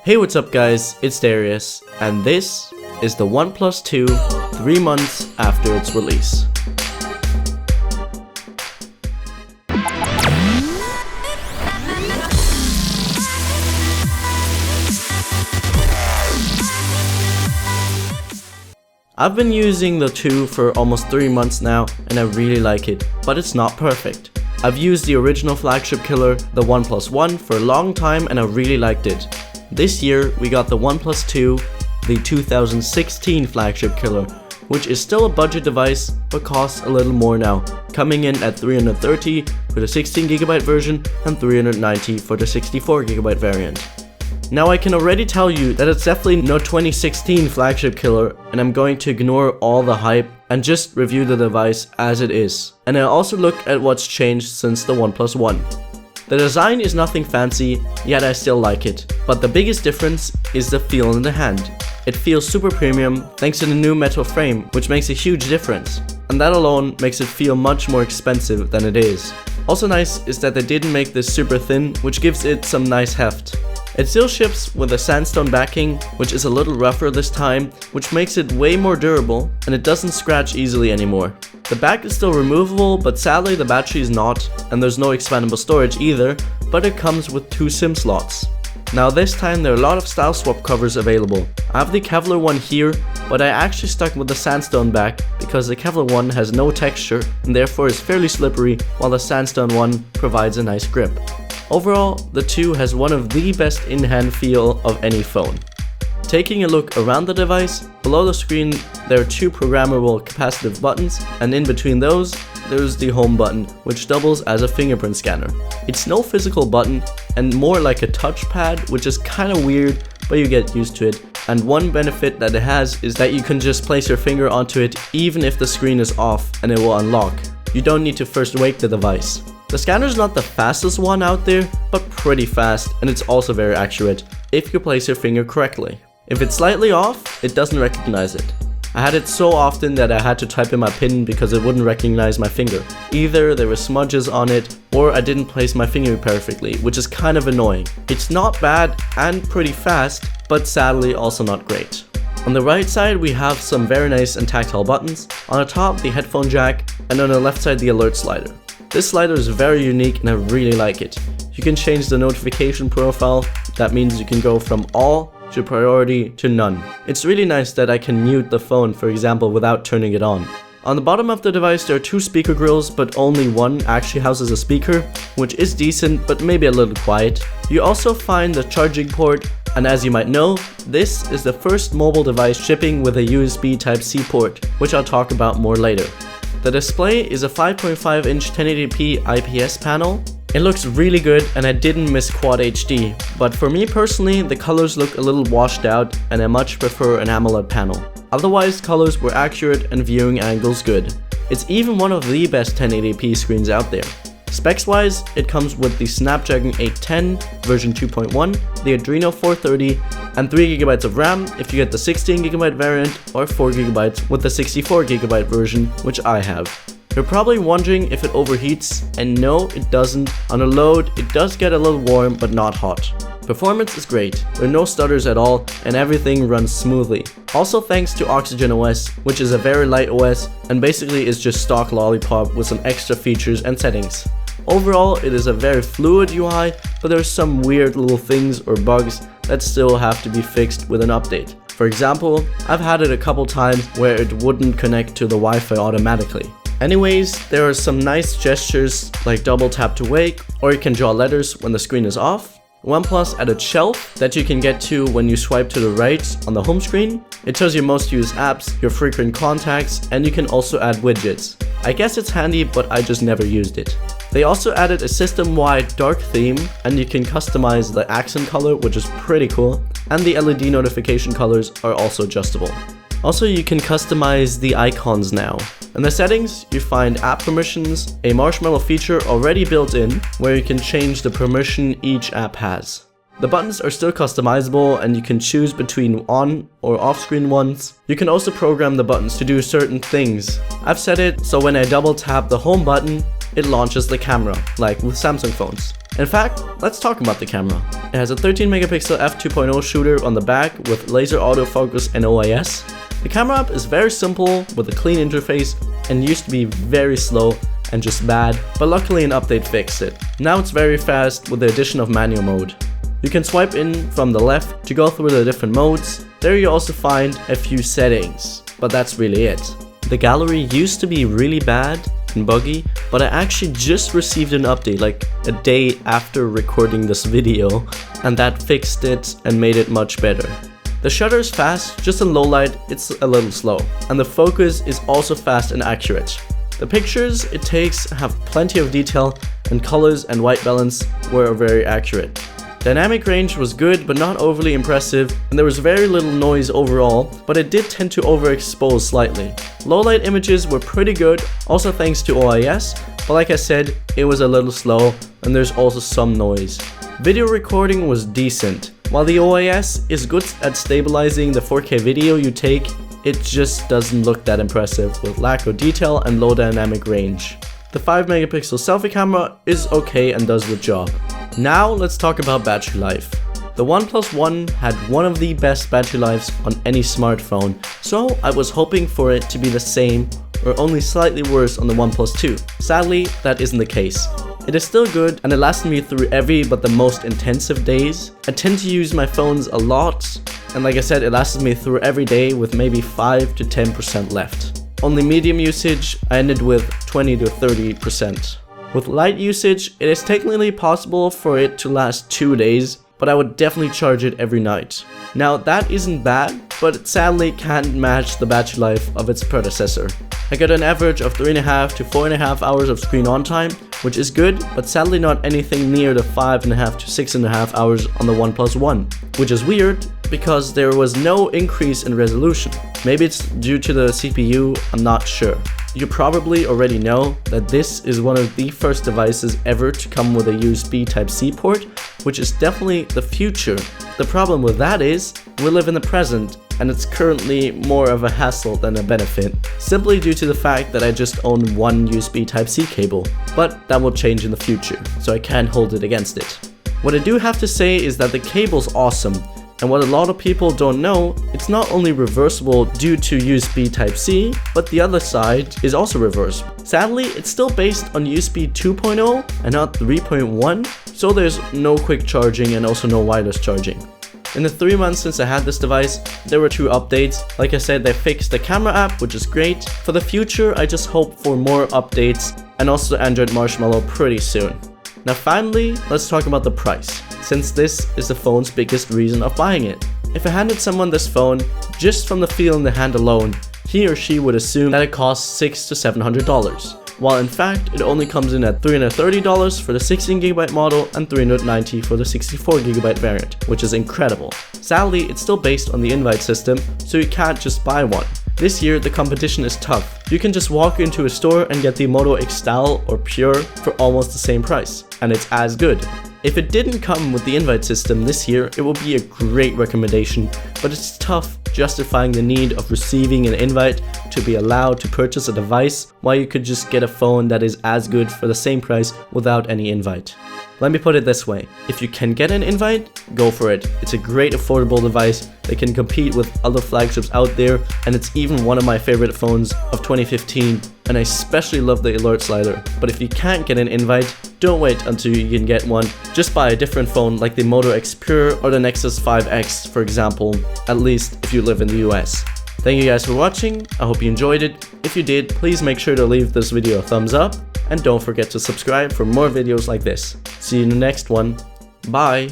Hey, what's up guys, it's Darius, and this is the OnePlus 2 3 months after its release. I've been using the 2 for almost 3 months now, and I really like it, but it's not perfect. I've used the original flagship killer, the OnePlus 1, for a long time and I really liked it. This year, we got the OnePlus 2, the 2016 flagship killer, which is still a budget device, but costs a little more now, coming in at $330 for the 16GB version and $390 for the 64GB variant. Now I can already tell you that it's definitely no 2016 flagship killer, and I'm going to ignore all the hype and just review the device as it is. And I'll also look at what's changed since the OnePlus 1. The design is nothing fancy, yet I still like it, but the biggest difference is the feel in the hand. It feels super premium thanks to the new metal frame, which makes a huge difference, and that alone makes it feel much more expensive than it is. Also nice is that they didn't make this super thin, which gives it some nice heft. It still ships with a sandstone backing, which is a little rougher this time, which makes it way more durable, and it doesn't scratch easily anymore. The back is still removable, but sadly the battery is not, and there's no expandable storage either, but it comes with 2 SIM slots. Now this time there are a lot of style swap covers available. I have the Kevlar one here, but I actually stuck with the sandstone back because the Kevlar one has no texture and therefore is fairly slippery, while the sandstone one provides a nice grip. Overall, the 2 has one of the best in-hand feel of any phone. Taking a look around the device, below the screen there are 2 programmable capacitive buttons, and in between those, there's the home button, which doubles as a fingerprint scanner. It's no physical button, and more like a touchpad, which is kinda weird, but you get used to it. And one benefit that it has is that you can just place your finger onto it even if the screen is off and it will unlock. You don't need to first wake the device. The scanner is not the fastest one out there, but pretty fast, and it's also very accurate if you place your finger correctly. If it's slightly off, it doesn't recognize it. I had it so often that I had to type in my PIN because it wouldn't recognize my finger. Either there were smudges on it, or I didn't place my finger perfectly, which is kind of annoying. It's not bad and pretty fast, but sadly also not great. On the right side we have some very nice and tactile buttons. On the top the headphone jack, and on the left side the alert slider. This slider is very unique and I really like it. You can change the notification profile. That means you can go from all to priority to none. It's really nice that I can mute the phone, for example, without turning it on. On the bottom of the device there are 2 speaker grills, but only one actually houses a speaker, which is decent but maybe a little quiet. You also find the charging port, and as you might know, this is the first mobile device shipping with a USB Type-C port, which I'll talk about more later. The display is a 5.5-inch 1080p IPS panel. It looks really good and I didn't miss Quad HD, but for me personally the colors look a little washed out and I much prefer an AMOLED panel. Otherwise colors were accurate and viewing angles good. It's even one of the best 1080p screens out there. Specs wise, it comes with the Snapdragon 810 version 2.1, the Adreno 430, and 3GB of RAM if you get the 16GB variant, or 4GB with the 64GB version, which I have. You're probably wondering if it overheats, and no, it doesn't. On a load, it does get a little warm, but not hot. Performance is great, there are no stutters at all, and everything runs smoothly. Also thanks to Oxygen OS, which is a very light OS, and basically is just stock lollipop with some extra features and settings. Overall, it is a very fluid UI, but there are some weird little things or bugs that still have to be fixed with an update. For example, I've had it a couple times where it wouldn't connect to the Wi-Fi automatically. Anyways, there are some nice gestures like double tap to wake, or you can draw letters when the screen is off. OnePlus added shelf that you can get to when you swipe to the right on the home screen. It shows your most used apps, your frequent contacts, and you can also add widgets. I guess it's handy, but I just never used it. They also added a system-wide dark theme, and you can customize the accent color, which is pretty cool, and the LED notification colors are also adjustable. Also, you can customize the icons now. In the settings, you find app permissions, a marshmallow feature already built in, where you can change the permission each app has. The buttons are still customizable and you can choose between on or off-screen ones. You can also program the buttons to do certain things. I've set it so when I double tap the home button, it launches the camera, like with Samsung phones. In fact, let's talk about the camera. It has a 13 megapixel f2.0 shooter on the back with laser autofocus and OIS. The camera app is very simple with a clean interface and used to be very slow and just bad, but luckily an update fixed it. Now it's very fast with the addition of manual mode. You can swipe in from the left to go through the different modes. There you also find a few settings, but that's really it. The gallery used to be really bad and buggy, but I actually just received an update like a day after recording this video, and that fixed it and made it much better. The shutter is fast, just in low light it's a little slow, and the focus is also fast and accurate. The pictures it takes have plenty of detail, and colors and white balance were very accurate. Dynamic range was good but not overly impressive, and there was very little noise overall, but it did tend to overexpose slightly. Low light images were pretty good, also thanks to OIS, but like I said, it was a little slow and there's also some noise. Video recording was decent. While the OIS is good at stabilizing the 4K video you take, it just doesn't look that impressive with lack of detail and low dynamic range. The 5 megapixel selfie camera is okay and does the job. Now let's talk about battery life. The OnePlus One had one of the best battery lives on any smartphone, so I was hoping for it to be the same or only slightly worse on the OnePlus 2. Sadly, that isn't the case. It is still good and it lasted me through every but the most intensive days. I tend to use my phones a lot, and like I said, it lasted me through every day with maybe 5 to 10% left. Only medium usage, I ended with 20 to 30%. With light usage, it is technically possible for it to last 2 days, but I would definitely charge it every night. Now that isn't bad, but it sadly can't match the battery life of its predecessor. I got an average of 3.5 to 4.5 hours of screen on time, which is good, but sadly not anything near the 5.5 to 6.5 hours on the OnePlus One, which is weird because there was no increase in resolution. Maybe it's due to the CPU, I'm not sure. You probably already know that this is one of the first devices ever to come with a USB Type-C port, which is definitely the future. The problem with that is, we live in the present, and it's currently more of a hassle than a benefit, simply due to the fact that I just own one USB Type-C cable, but that will change in the future, so I can't hold it against it. What I do have to say is that the cable's awesome, and what a lot of people don't know, it's not only reversible due to USB Type-C, but the other side is also reversible. Sadly, it's still based on USB 2.0 and not 3.1, so there's no quick charging and also no wireless charging. In the 3 months since I had this device, there were 2 updates. Like I said, they fixed the camera app, which is great. For the future, I just hope for more updates and also Android Marshmallow pretty soon. Now finally, let's talk about the price, since this is the phone's biggest reason of buying it. If I handed someone this phone, just from the feel in the hand alone, he or she would assume that it costs $600 to $700. While in fact, it only comes in at $330 for the 16GB model and $390 for the 64GB variant, which is incredible. Sadly, it's still based on the invite system, so you can't just buy one. This year, the competition is tough. You can just walk into a store and get the Moto X Style or Pure for almost the same price, and it's as good. If it didn't come with the invite system this year, it would be a great recommendation, but it's tough justifying the need of receiving an invite to be allowed to purchase a device while you could just get a phone that is as good for the same price without any invite. Let me put it this way, if you can get an invite, go for it. It's a great affordable device that can compete with other flagships out there, and it's even one of my favorite phones of 2015, and I especially love the alert slider. But if you can't get an invite, don't wait until you can get one. Just buy a different phone like the Moto X Pure or the Nexus 5X, for example, at least if you live in the US. Thank you guys for watching, I hope you enjoyed it. If you did, please make sure to leave this video a thumbs up, and don't forget to subscribe for more videos like this. See you in the next one. Bye!